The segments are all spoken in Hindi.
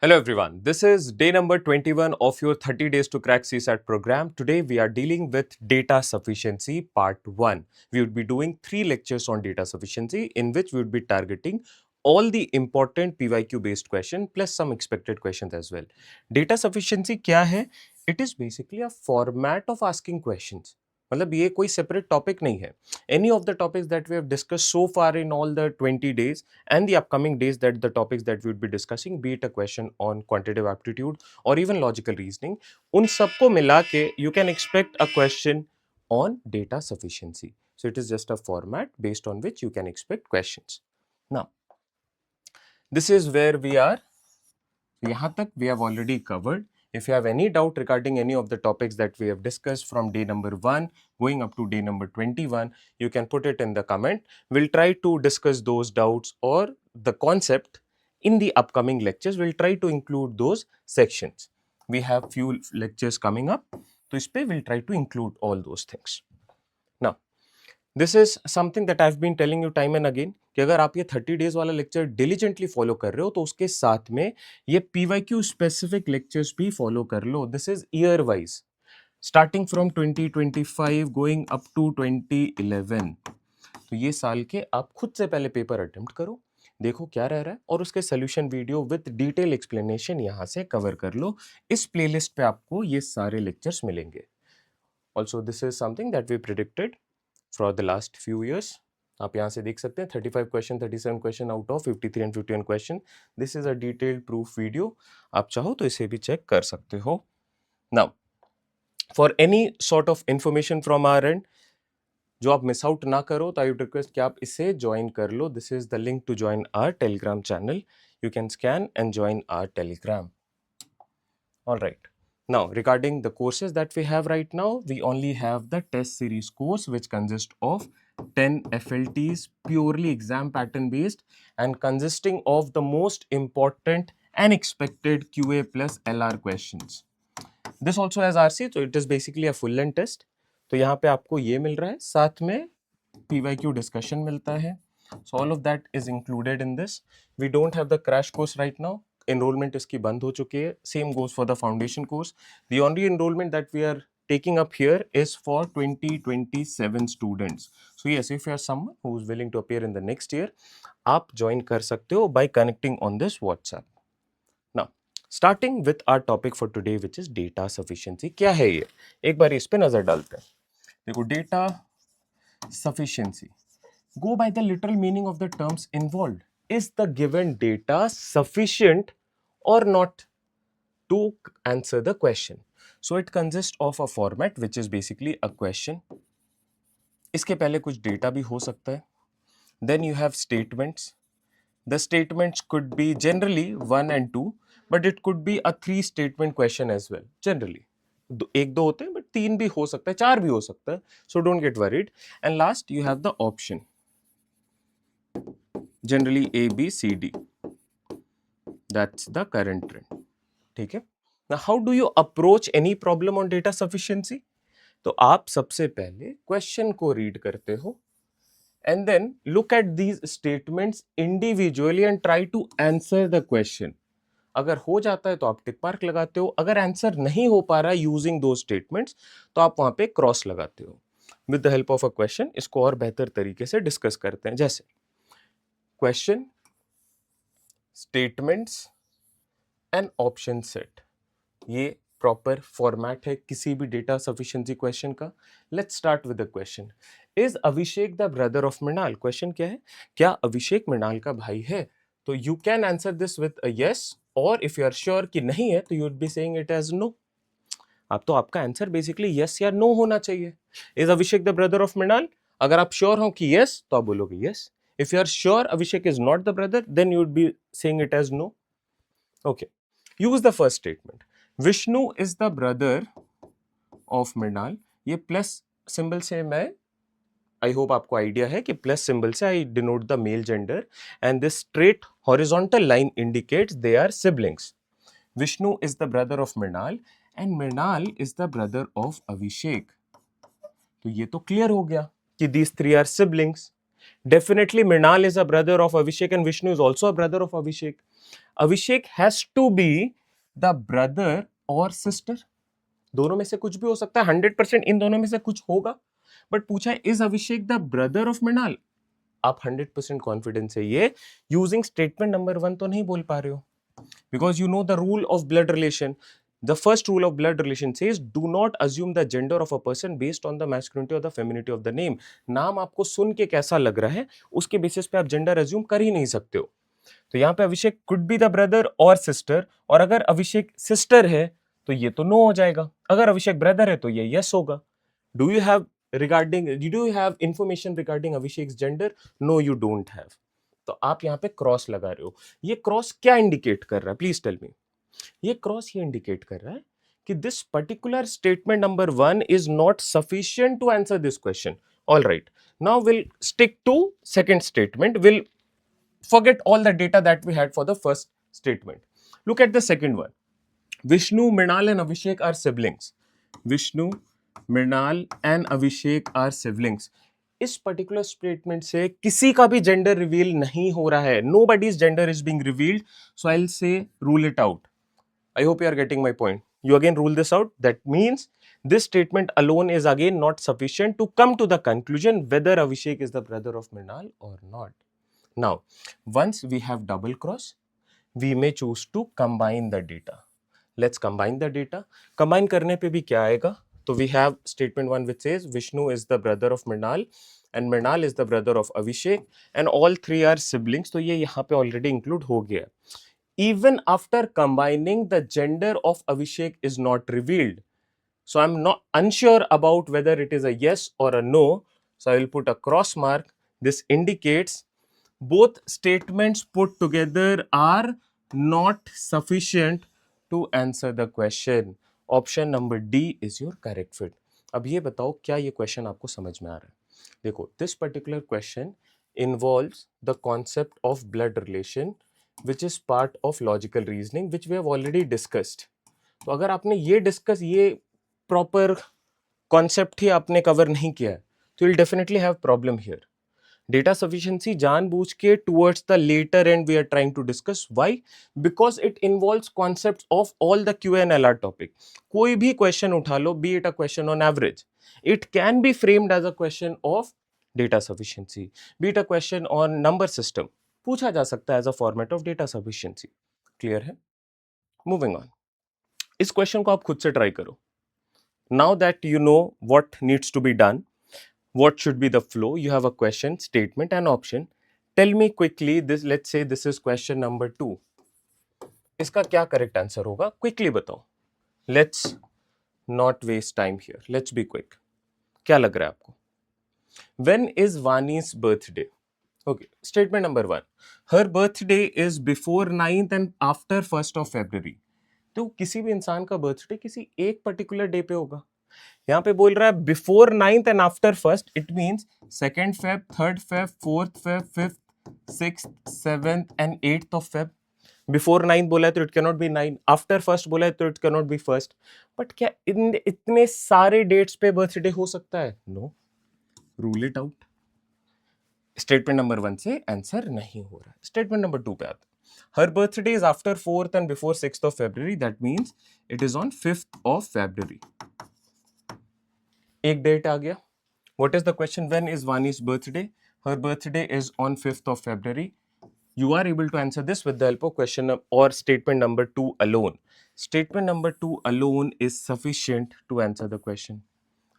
Hello everyone, this is day number 21 of your 30 days to crack CSAT program. Today we are dealing with data sufficiency part 1. We would be doing 3 lectures on data sufficiency in which we would be targeting all the important PYQ based question plus some expected questions as well. Data sufficiency क्या है? It is basically a format of asking questions. मतलब ये कोई separate topic नहीं है. Any of the topics that we have discussed so far in all the 20 days and the upcoming days, that the topics that we would be discussing, be it a question on quantitative aptitude or even logical reasoning, उन सबको मिला के you can expect a question on data sufficiency. So it is just a format based on which you can expect questions. Now, this is where we are. यहाँ तक we have already covered. If you have any doubt regarding any of the topics that we have discussed from day number 1 going up to day number 21, you can put it in the comment. We'll try to discuss those doubts or the concept in the upcoming lectures. We'll try to include those sections. We have few lectures coming up, so इस पे we'll try to include all those things. Now, this is something that I have been telling you time and again कि अगर आप ये 30 डेज वाला लेक्चर डिलीजेंटली फॉलो कर रहे हो तो उसके साथ में ये पीवाईक्यू स्पेसिफिक लेक्चर्स भी फॉलो कर लो. This is year wise starting from 2025 going up to 2011. तो ये साल के आप खुद से पहले पेपर अटेम्प्ट करो, देखो क्या रह रहा है और उसके solution video with detail explanation यहाँ से कवर कर लो. इस प्लेलिस्ट पे आपको ये सारे लेक्चर्स मिलेंगे. Also this is something that we predicted for the last few years. आप यहाँ से देख सकते हैं 35 question 37 question out of 53 and 51 question. This is a detailed proof video. आप चाहो तो इसे भी चेक कर सकते हो. Now for any sort of information from our and जो आप मिस आउट ना करो तो आई वुड रिक्वेस्ट कि आप इसे ज्वाइन कर लो. This is the link to join our Telegram channel. You can scan and join our Telegram. Alright. Now, regarding the courses that we have right now, we only have the test series course which consists of 10 FLTs, purely exam pattern based and consisting of the most important and expected QA plus LR questions. This also has RC, so it is basically a full length test. तो यहाँ पे आपको ये मिल रहा है, साथ में PYQ discussion मिलता है. So all of that is included in this. We don't have the crash course right now. Enrollment इसकी बंद हो चुकी है. Same goes for the foundation course. The only enrollment that we are taking up here is for 2027 students. So yes, if you are someone who is willing to appear in the next year, आप join कर सकते हो by connecting on this WhatsApp. Now, starting with our topic for today, which is data sufficiency. क्या है ये? एक बार इस पे नजर डालते हैं. देखो, data sufficiency. Go by the literal meaning of the terms involved. Is the given data sufficient or not to answer the question? So it consists of a format which is basically a question. इसके पहले कुछ data भी हो सकता है. Then you have statements. The statements could be generally 1 and 2, but it could be a 3 statement question as well. Generally, एक दो होते हैं, but 3 भी हो सकता है, 4 भी हो सकता है. So don't get worried. And last you have the option. Generally A, B, C, D. That's the current trend. ठीक है. Now how do you approach any problem on data sufficiency? तो आप सबसे पहले क्वेश्चन को रीड करते हो and then look at these statements individually and try to answer the question. अगर हो जाता है तो आप टिक मार्क लगाते हो. अगर आंसर नहीं हो पा रहा यूजिंग दो स्टेटमेंट्स तो आप वहां पे क्रॉस लगाते हो. With the help of a question इसको और बेहतर तरीके से डिस्कस करते हैं. जैसे question, statements and option set, ये प्रॉपर फॉर्मेट है किसी भी डेटा सफिशिएंसी क्वेश्चन का. Let's start with the question. Is Abhishek the brother of Mrinal? Question क्या है? क्या अभिषेक मृणाल का भाई है? तो you can answer this with a yes, और इफ यू आर श्योर कि नहीं है तो you would be saying it as no. अब तो आपका आंसर बेसिकली यस या नो होना चाहिए. Is Abhishek the brother of Mrinal? अगर आप श्योर हो कि यस तो आप बोलोगे yes. If you are sure Abhishek is not the brother then you would be saying it as no. Okay, use the first statement. Vishnu is the brother of Mrinal. ये प्लस सिंबल से मैं, आई होप आपको आइडिया है कि प्लस सिंबल से I denote the male gender and this straight horizontal line indicates they are siblings. Vishnu is the brother of Mrinal and Mrinal is the brother of Abhishek. तो ये तो क्लियर हो गया कि these three are siblings. Definitely Mrinal is a brother of Abhishek and Vishnu is also a brother of Abhishek. Abhishek has to be the brother और सिस्टर, दोनों में से कुछ भी हो सकता है, 100% इन दोनों में से कुछ होगा, बट पूछा है is Abhishek the brother of Mrinal. आप 100% कॉन्फिडेंस है ये यूजिंग स्टेटमेंट नंबर 1 तो नहीं बोल पा रहे हो, because you know the rule of blood relation. The first rule of blood relation says do not assume the gender of a person based on the masculinity or the femininity of the name. नाम आपको सुन के कैसा लग रहा है उसके बेसिस पे आप जेंडर अज्यूम कर ही नहीं सकते हो। तो यहाँ पे अभिषेक कुड बी द ब्रदर और सिस्टर, और अगर अभिषेक सिस्टर है तो ये तो नो हो जाएगा, अगर अभिषेक ब्रदर है तो ये यस होगा। Do you have information regarding Abhishek gender? No you don't have. तो आप यहाँ पे क्रॉस लगा रहे हो। ये क्रॉस क्या इंडिकेट कर रहा है, प्लीज टेल मी। ये क्रॉस ये इंडिकेट कर रहा है कि this particular statement number 1 is not sufficient to answer this question. All right, now will stick to second statement, will forget all the data that we had for the first statement. Look at the second one. Vishnu, Mrinal and Abhishek are siblings. Vishnu, Mrinal and Abhishek are siblings. इस पर्टिकुलर स्टेटमेंट से किसी का भी जेंडर रिवील नहीं हो रहा है, nobody's gender is being revealed, so I will say rule it out. I hope you are getting my point. You again rule this out. That means this statement alone is again not sufficient to come to the conclusion whether Abhishek is the brother of Mrinal or not. Now, once we have double cross, we may choose to combine the data. Let's combine the data. Combine करने पे भी क्या आएगा? So we have statement 1 which says Vishnu is the brother of Mrinal and Mrinal is the brother of Abhishek and all three are siblings. तो ये यहाँ पे already include हो गया. Even after combining, the gender of Abhishek is not revealed. So I'm not unsure about whether it is a yes or a no. So I will put a cross mark. This indicates both statements put together are not sufficient to answer the question. Option number D is your correct fit. अब ये बताओ क्या ये क्वेश्चन आपको समझ में आ रहा है? देखो, this particular question involves the concept of blood relation which is part of logical reasoning which we have already discussed. तो अगर आपने ये प्रॉपर कॉन्सेप्ट ही आपने कवर नहीं किया है तो you'll definitely have problem here. Data sufficiency जानबूझ के towards the later end we are trying to discuss. Why? Because it involves concepts of all the QNLR topic. कोई भी question उठा लो, be it a question on average, it can be framed as a question of data sufficiency. Be it a question on number system, पूछा जा सकता है as a format of data sufficiency. Clear है? Moving on. इस क्वेश्चन को आप खुद से ट्राई करो. Now that you know what needs to be done, what should be the flow, you have a question, statement and option. Tell me quickly this, let's say this is question number 2. इसका क्या करेक्ट आंसर होगा, क्विकली बताओ. Let's not waste time here. Let's be quick. क्या लग रहा है आपको? When is Vani's birthday? Okay, statement number 1. Her birthday is before 9th and after 1st of February. तो किसी भी इंसान का बर्थडे किसी एक पर्टिकुलर डे पे होगा. यहाँ पे बोल रहा है before 9th and after 1st, it means 2nd Feb, 3rd Feb, 4th Feb, 5th, 6th, 7th and 8th of Feb. Before 9th बोला है तो it can not be 9, after 1st बोला है तो it can not be 1st. But क्या इतने सारे डेट्स पे बर्थडे हो सकता है? No, rule it out. Statement number 1 से आंसर नहीं हो रहा है. स्टेटमेंट नंबर 2 पे आते हैं. Her birthday is after 4th and before 6th of February. That means it is on 5th of February. एक डेट आ गया. What is the question? When is Vani's birthday? Her birthday is on 5th of February. You are able to answer this with the help of question or statement number 2 alone. Statement number 2 alone is sufficient to answer the question.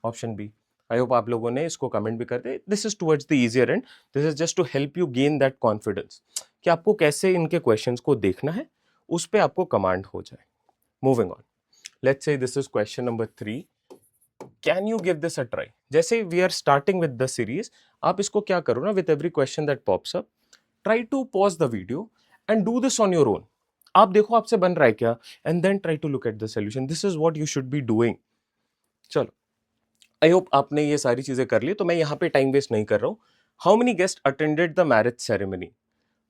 Option B. I hope आप लोगों ने इसको कमेंट भी कर दे. This is towards the easier end. This is just to help you gain that confidence. कि आपको कैसे इनके क्वेश्चंस को देखना है, उस पे आपको कमांड हो जाए. Moving on. Let's say this is question number 3. Can you give this a try? जैसे we are starting with the series, आप इसको क्या करो ना, with every question that pops up, try to pause the video and do this on your own. आप देखो आपसे बन रहा है क्या, and then try to look at the solution. This is what you should be doing. चलो, आई होप आपने ये सारी चीजें कर ली, तो मैं यहाँ पे टाइम वेस्ट नहीं कर रहा हूँ. How many guest attended the marriage ceremony?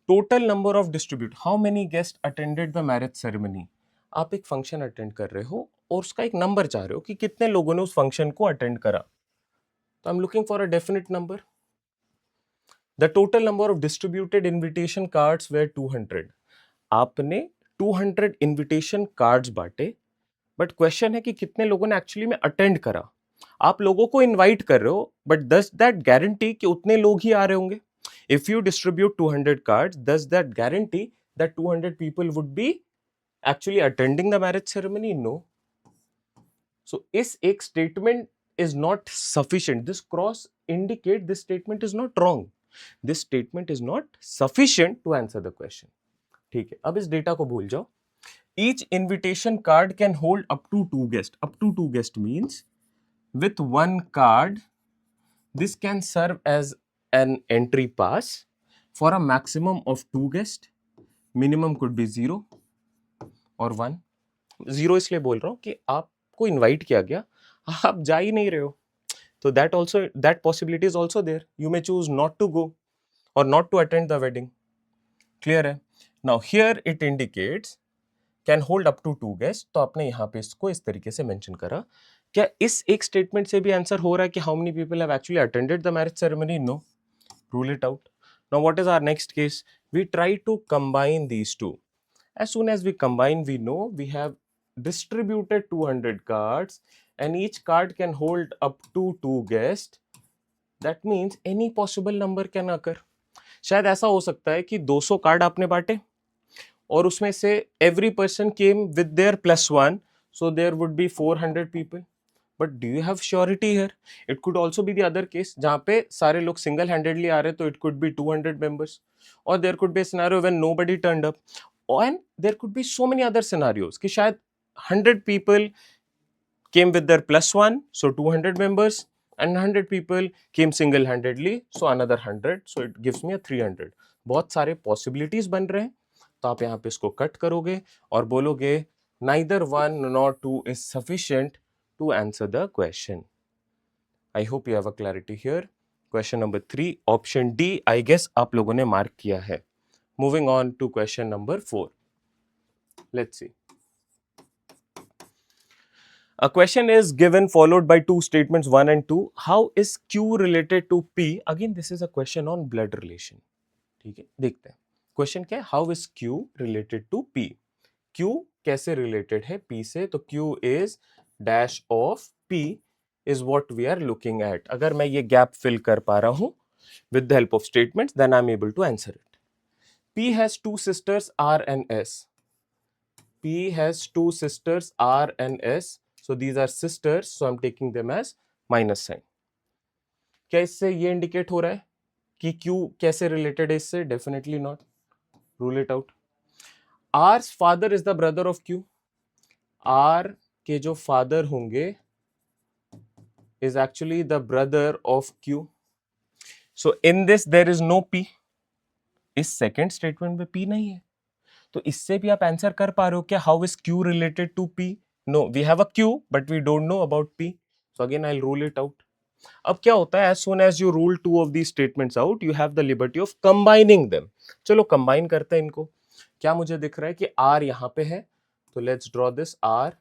Total number of distribute. How many guest attended the marriage ceremony? आप एक फंक्शन अटेंड कर रहे हो और उसका एक नंबर चाह रहे हो कि कितने लोगों ने उस फंक्शन को अटेंड करा. तो I am looking for a definite number. The total number of distributed invitation cards were 200. आपने 200 इनविटेशन कार्ड्स बांटे, बट क्वेश्चन है कि कितने लोगों ने एक्चुअली में अटेंड करा। आप लोगों को इनवाइट कर रहे हो, बट डज दैट गारंटी कि उतने लोग ही आ रहे होंगे? If you distribute 200 cards, does that guarantee that 200 people would be actually attending the marriage ceremony? No. So इस एक statement is not sufficient. This cross indicate this statement is not wrong. This statement is not sufficient to answer the question. ठीक है, अब इस डेटा को भूल जाओ। Each invitation card can hold up to 2 guests. Up to 2 guests means with one card, this can serve as an entry pass for a maximum of 2 guests. Minimum could be 0 or 1. 0 इसलिए बोल रहा हूँ कि आपको इनवाइट किया गया, आप जा ही नहीं रहे हो, तो that possibility is also there. You may choose not to go or not to attend the wedding. Clear है? Now here it indicates can hold up to 2 guests. तो आपने यहाँ पे इसको इस तरीके से मेंशन करा। क्या इस एक स्टेटमेंट से भी आंसर हो रहा है कि how many people have actually attended the marriage ceremony? No. Rule it out. Now what is our next case? We try to combine these two. As soon as we combine, we know we have distributed 200 cards and each card can hold up to 2 guests. That means any possible number can occur. शायद ऐसा हो सकता है कि 200 कार्ड आपने बांटे और उसमें से every person came with their +1, so there would be 400 people. But do you have surety here? It could also be the other case जहाँ पे सारे लोग single handedly आ रहे, तो it could be 200 members. Or there could be a scenario when nobody turned up. And there could be so many other scenarios कि शायद 100 people came with their +1, so 200 members, and 100 people came single handedly, so another 100, so it gives me a 300. बहुत सारे possibilities बन रहे हैं, तो आप यहाँ पे इसको कट करोगे और बोलोगे neither 1 nor 2 is sufficient to answer the question. I hope you have a clarity here. Question number 3, option D, I guess आप लोगों ने मार्क किया है. Moving on to question number 4. Let's see. A question is given followed by two statements 1 and 2. How is Q related to P? Again, this is a question on blood relation. ठीक है, देखते हैं क्वेश्चन क्या है. How is Q related to P? Q कैसे related है P से? तो Q is dash of P is what we are looking at. अगर मैं ये gap fill कर पा रहा हूँ with the help of statements, then I'm able to answer it. P has two sisters R and S. P has two sisters R and S. So these are sisters, so I'm taking them as minus sign. क्या इससे ये इंडिकेट हो रहा है कि Q कैसे रिलेटेड है इससे? Definitely not. Rule it out. R's father is the brother of Q. R के जो फादर होंगे is actually the brother of Q. So in this there is no P. इस सेकेंड स्टेटमेंट में P नहीं है, तो इससे भी आप आंसर कर पा रहे हो क्या? How is Q related to P? No, we have a Q but we don't know about P. So again I rule it out. अब क्या होता है, as soon as you rule two of these statements out, you have the liberty of combining them. चलो कंबाइन करते हैं इनको. क्या मुझे दिख रहा है कि R यहां पे है, तो let's draw this R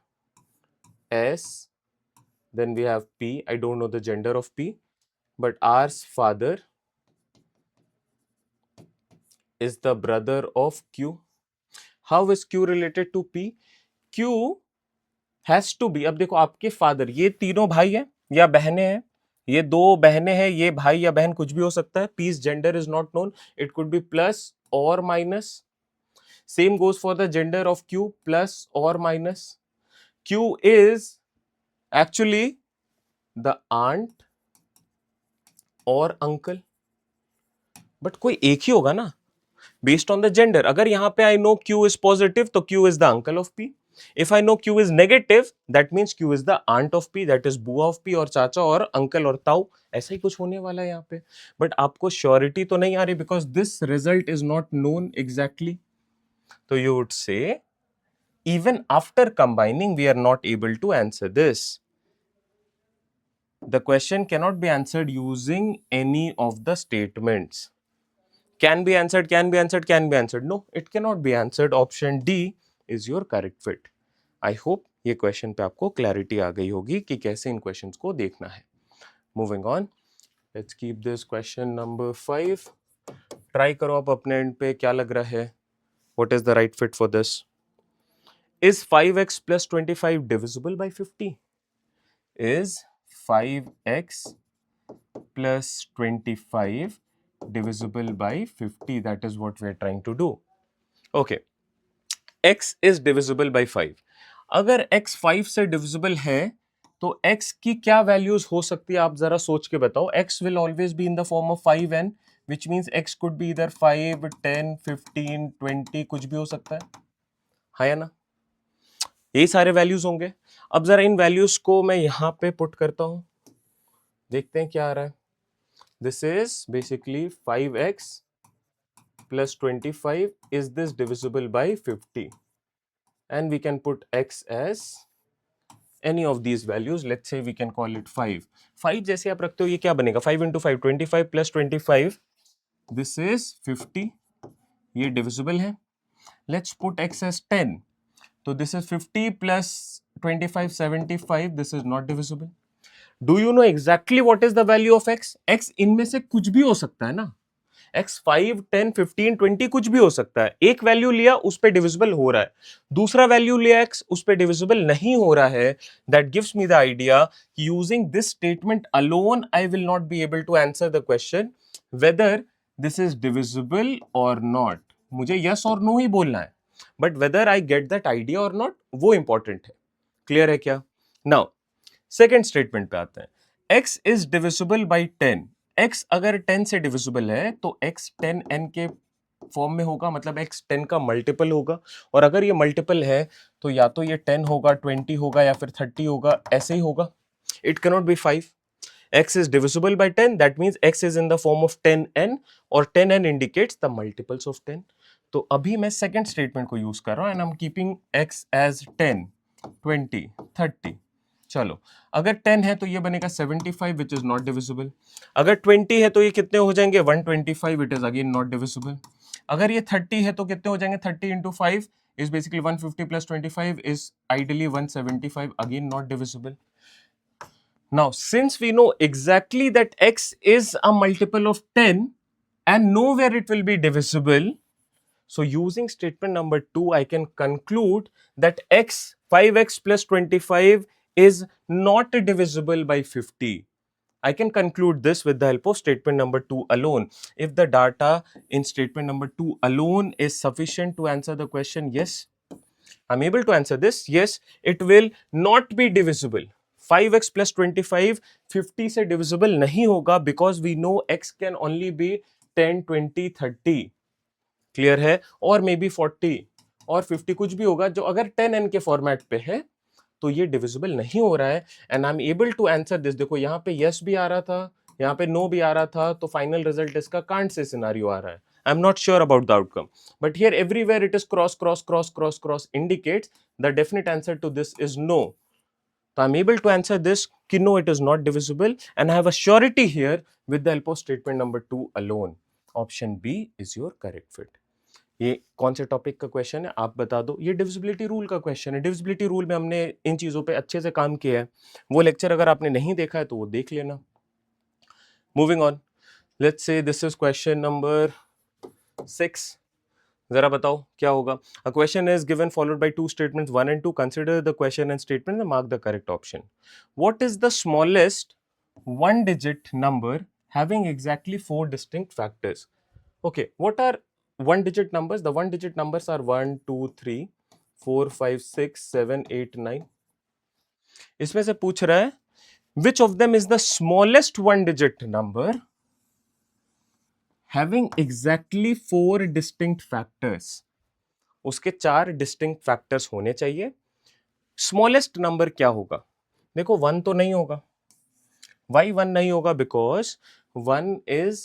S, then we have P. I don't know the gender of P, but R's father is the brother of Q. How is Q related to P? Q has to be, अब देखो आपके फादर, ये तीनों भाई हैं या बहनें हैं, ये दो बहनें हैं, ये भाई या बहन कुछ भी हो सकता है. P's gender is not known. It could be plus or minus. Same goes for the gender of Q, plus or minus. Q is actually the aunt or uncle. But कोई एक ही होगा ना based on the gender. अगर यहाँ पे I know Q is positive, तो Q is the uncle of P. If I know Q is negative, that means Q is the aunt of P, that is बुआ of P, और चाचा और अंकल और ताऊ, ऐसा ही कुछ होने वाला है यहाँ पे. बट आपको श्योरिटी तो नहीं आ रही because this result is not known exactly. तो you would say even after combining we are not able to answer this. The question cannot be answered using any of the statements. Can be answered, can be answered, can be answered. No, it cannot be answered. Option D is your correct fit. I hope ये क्वेश्चन पे आपको क्लैरिटी आ गई होगी कि कैसे इन क्वेश्चंस को देखना है. Moving on, let's keep this question number 5. Try करो आप अपने एंड पे, क्या लग रहा है, What is the right fit for this? Is 5x plus 25 divisible by 50? Is 5x plus 25 divisible by 50? That is what we are trying to do. Okay. x is divisible by 5. अगर x 5 से divisible है तो x की क्या वैल्यूज हो सकती है आप जरा सोच के बताओ. x will always be in the form of 5n which means x could be either 5, 10, 15, 20 कुछ भी हो सकता है ना. यही सारे वैल्यूज होंगे. अब जरा इन वैल्यूज को मैं यहां पे पुट करता हूं, देखते हैं क्या आ रहा है. This is basically 5x plus 25. Is this divisible by 50? And we can put x as any of these values. Let's say we can call it 5. 5 जैसे आप रखते हो ये क्या बनेगा? 5 into 5, 25 plus 25. This is 50. ये divisible है. Let's put x as 10. So this is 50 plus 25, 75. This is not divisible. Do you know exactly what is the value of x? x इनमें से कुछ भी हो सकता है ना. x 5, 10, 15, 20 कुछ भी हो सकता है. एक वैल्यू लिया उस पे डिविजिबल हो रहा है, दूसरा वैल्यू लिया x उस पे डिविजिबल नहीं हो रहा है. That gives me the idea using this statement alone I will not be able to answer the question whether this is divisible और नॉट. मुझे यस और नो ही बोलना है, but whether I get that idea और नॉट वो इंपॉर्टेंट है. क्लियर है क्या? नाउ सेकेंड स्टेटमेंट पे आते हैं. x is divisible by 10. x अगर 10 से डिविजिबल है तो x 10n के फॉर्म में होगा, मतलब x 10 का मल्टीपल होगा. और अगर ये मल्टीपल है तो या तो ये 10 होगा, 20 होगा या फिर 30 होगा, ऐसे ही होगा. It can not B 5. x is divisible by 10, that means x is in the form of 10n और 10n indicates the multiples of 10. तो अभी मैं सेकेंड स्टेटमेंट को यूज कर रहा हूं and I am keeping x as 10, 20, 30. चलो, अगर 10 है तो ये बनेगा 75 विच इज नॉट डिविजिबल. अगर 20 है तो ये कितने हो जाएंगे? 125, it is again not divisible. अगर ये 30 है तो कितने हो जाएंगे? 30 into 5 is basically 150 plus 25 is ideally 175, again not divisible. Now since we know exactly that x is a multiple of 10 and nowhere it will be divisible, so using statement number 2 I can conclude that 5x plus 25 is not divisible by 50. I can conclude this with the help of statement number 2 alone. If the data in statement number 2 alone is sufficient to answer the question, yes, I'm able to answer this. Yes, it will not be divisible. 5x plus 25 50 से divisible नहीं होगा because we know x can only be 10, 20, 30. Clear है? और मे बी 40 और 50 कुछ भी होगा जो अगर 10n के फॉर्मेट पे है तो ये डिविजिबल नहीं हो रहा है. And I am able to answer this. देखो यहाँ पे यस भी आ रहा था, यहाँ पे नो भी आ रहा था, तो फाइनल रिजल्ट इसका कांट से सिनेरियो आ रहा है. I am not sure about the outcome, but here everywhere it is cross cross cross cross cross indicates the definite answer to this is no. So I'm able to answer this कि no, it is not divisible, and I have a surety here with the help of statement number 2 alone. Option B is your correct fit. ये कौन से टॉपिक का क्वेश्चन है आप बता दो. ये डिविजिबिलिटी रूल का क्वेश्चन है. डिविजिबिलिटी रूल में हमने इन चीजों पे अच्छे से काम किया है. वो लेक्चर अगर आपने नहीं देखा है तो वो देख लेना. Moving on, let's say this is question number 6. जरा बताओ क्या होगा. A question is given followed by two statements 1 and 2. Consider the question and statement and mark the correct option. What is the smallest one digit number having exactly 4 distinct factors? Okay, what are one digit numbers? The one digit numbers are 1, 2, 3, 4, 5, 6, 7, 8, 9. इसमें से पूछ रहा है which of them is the smallest one digit number having exactly 4 distinct factors. उसके 4 distinct factors होने चाहिए. स्मॉलेस्ट नंबर क्या होगा? देखो 1 तो नहीं होगा. Why 1 नहीं होगा? Because 1 is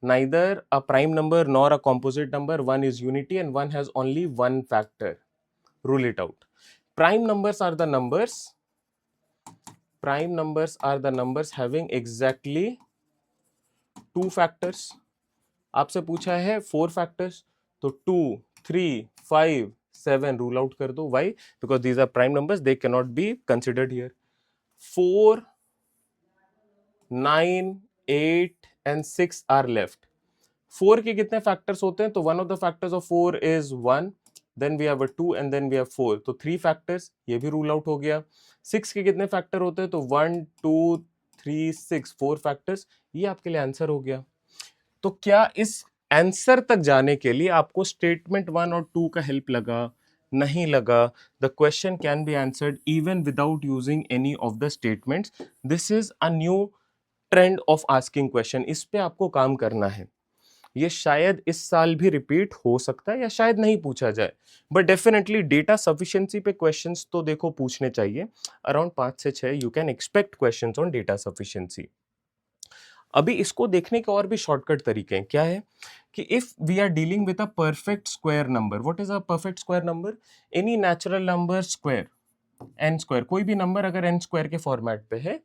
neither a prime number nor a composite number. 1 is unity and 1 has only one factor. Rule it out. Prime numbers are the numbers. Prime numbers are the numbers having exactly 2 factors. आपसे पूछा है 4 factors, तो 2, 3, 5, 7 rule out कर दो. Why? Because these are prime numbers. They cannot be considered here. 4, 9, 8 and 6 are left. 4 के कितने फैक्टर्स होते हैं? तो one of the factors of 4 is 1, then we have a 2 and then we have 4, तो 3 फैक्टर्स, ये भी रूल आउट हो गया। 6 के कितने फैक्टर होते हैं? तो 1 2 3 6, 4 फैक्टर्स, ये आपके लिए आंसर हो गया। तो क्या इस आंसर तक जाने के लिए आपको स्टेटमेंट 1 और 2 का हेल्प लगा? नहीं लगा। The question can be answered even without using any of the statements. This is a new trend of asking question, इस पे आपको काम करना है। ये शायद इस साल भी रिपीट हो सकता है या शायद नहीं पूछा जाए, बट डेफिनेटली डेटा सफिशिएंसी पे क्वेश्चंस तो देखो पूछने चाहिए। अराउंड 5 से 6 you can expect questions on data sufficiency. अभी इसको देखने के और भी शॉर्टकट तरीके हैं। क्या है कि if we are dealing with a perfect square number, what is a perfect square number? Any natural number square, n square, कोई भी नंबर अगर एन स्क्वायर के फॉर्मेट पे है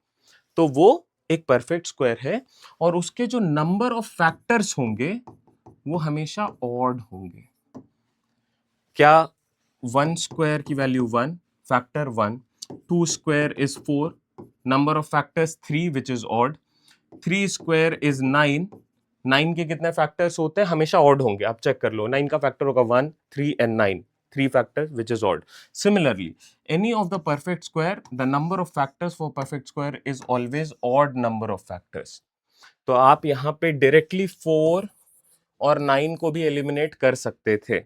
तो वो एक परफेक्ट स्क्वायर है, और उसके जो नंबर ऑफ फैक्टर्स होंगे वो हमेशा ऑड होंगे। क्या 1 स्क्वायर की value 1, factor 1, 2 square is 4, number of factors 3 which is odd, 3 square is 9, 9 के कितने फैक्टर्स होते हैं? हमेशा ऑड होंगे, आप चेक कर लो। 9 का फैक्टर होगा 1, 3 and 9, 3 factors which is odd. Similarly, any of the perfect square, the number of factors for perfect square is always odd number of factors. तो आप यहाँ पे डायरेक्टली 4 और 9 को भी एलिमिनेट कर सकते थे।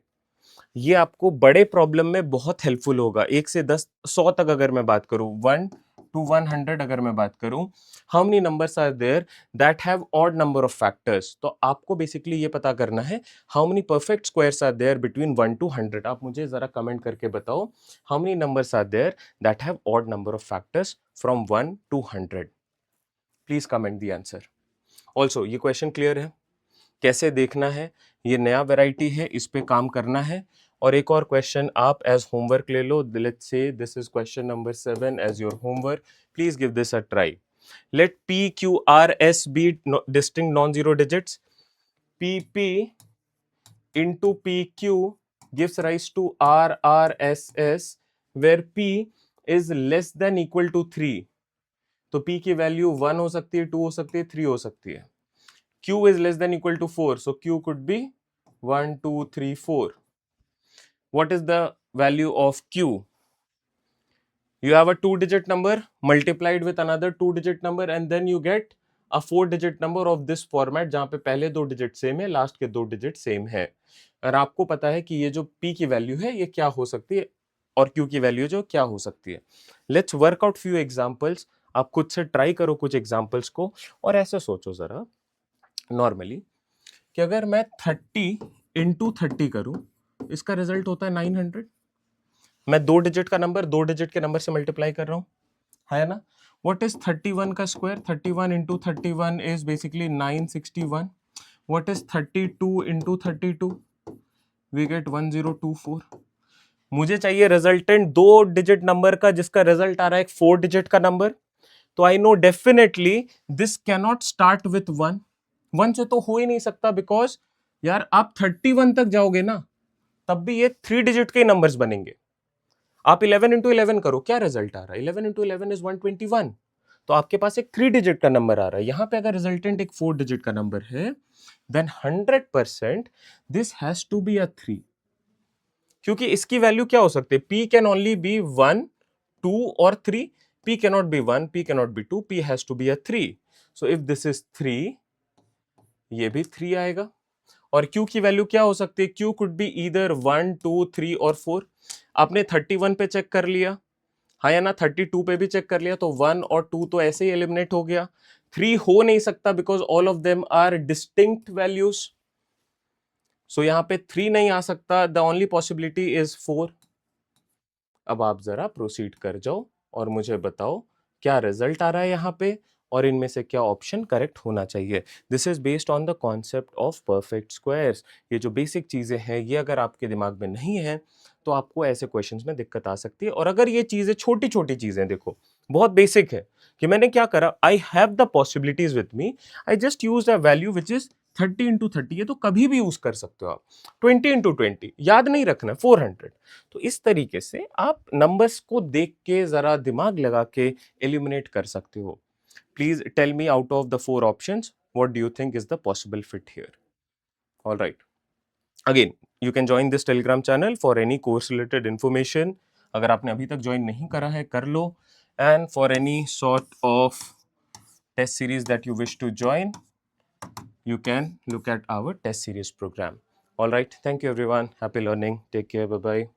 ये आपको बड़े प्रॉब्लम में बहुत हेल्पफुल होगा। 1 से 10 100 तक अगर मैं बात करूं, 1 to 100 अगर मैं बात करूं, how many numbers are there that have odd number of factors? तो आपको बेसिकली ये पता करना है how many perfect squares are there between 1 to 100। आप मुझे जरा कमेंट करके बताओ how many numbers are there that have odd number of factors from 1 to 100। Please comment the answer. Also ये क्वेश्चन क्लियर है? कैसे देखना है? ये नया वैरायटी है, इस पे काम करना है। और एक और क्वेश्चन आप एज होमवर्क ले लो। Let's say this is question number 7 as your homework. Please give this a try. Let P Q R S be distinct non-zero digits. PP into PQ gives rise to RRSS where P is less than equal to 3। तो P की वैल्यू 1 हो सकती है, 2 हो सकती है, 3 हो सकती है। Q is less than equal to 4, so Q could be 1 2 3 4। What is the value of Q? You have a 2-digit number multiplied with another 2-digit number and then you get a 4-digit number of this format, जहां पे पहले 2 डिजिट सेम है, लास्ट के 2 डिजिट सेम है। और आपको पता है कि ये जो P की वैल्यू है ये क्या हो सकती है और Q की वैल्यू जो क्या हो सकती है। Let's work out few examples. आप खुद से ट्राई करो कुछ एग्जांपल्स को, और ऐसे सोचो जरा नॉर्मली कि अगर मैं 30 इंटू 30 करूं, इसका रिजल्ट होता है 900। मैं 2 डिजिट का नंबर 2 डिजिट के नंबर से मल्टीप्लाई कर रहा हूं, है ना? व्हाट इज 31 का square? 31 into 31 is basically 961। What is 32 into 32? We get 1024। मुझे चाहिए रिजल्टेंट 2 डिजिट नंबर का जिसका रिजल्ट आ रहा है एक 4 डिजिट का नंबर। तो I know definitely this cannot start with 1। 1 से तो हो ही नहीं सकता, बिकॉज यार आप 31 तक जाओगे ना तब भी ये 3 डिजिट के नंबर्स बनेंगे। आप 11 इंटू 11 करो, क्या रिजल्ट आ रहा है? 11 इंटू 11 इज 121। तो आपके पास एक 3 डिजिट का नंबर आ रहा है। यहां पे अगर रिजल्टेंट एक 4 डिजिट का नंबर है, then 100% this has to be a 3, क्योंकि इसकी वैल्यू क्या हो सकती है? P कैन ओनली बी 1 2 और 3। P cannot be 1, P cannot be 2, P has to be a 3। So if this is 3, ये भी 3 आएगा। और Q की वैल्यू क्या हो सकती है? Q कुड बी ईदर 1 2 3 और 4। आपने 31 पे चेक कर लिया, हाँ या ना? 32 पे भी चेक कर लिया, तो 1 और 2 तो ऐसे ही एलिमिनेट हो गया। 3 हो नहीं सकता because all of them are distinct values. So यहां पे 3 नहीं आ सकता, द ओनली पॉसिबिलिटी इज 4। अब आप जरा प्रोसीड कर जाओ और मुझे बताओ क्या रिजल्ट आ रहा है यहाँ पे और इनमें से क्या ऑप्शन करेक्ट होना चाहिए। This is based on the concept of perfect squares. ये जो बेसिक चीजें हैं ये अगर आपके दिमाग में नहीं है तो आपको ऐसे क्वेश्चंस में दिक्कत आ सकती है। और अगर ये चीजें छोटी छोटी चीजें देखो बहुत बेसिक है कि मैंने क्या करा, I have the possibilities with me, I just use a value which is 30 into 30। ये तो कभी भी यूज कर सकते हो आप। 20 इंटू 20 याद नहीं रखना, 400। तो इस तरीके से आप नंबर्स को देख के जरा दिमाग लगा के एलिमिनेट कर सकते हो। Please tell me out of the 4 options what do you think is the possible fit here. All right. Again, you can join this Telegram channel for any course related information. अगर आपने अभी तक join नहीं करा है कर लो. And for any sort of test series that you wish to join, you can look at our test series program. All right. Thank you everyone. Happy learning. Take care. Bye bye.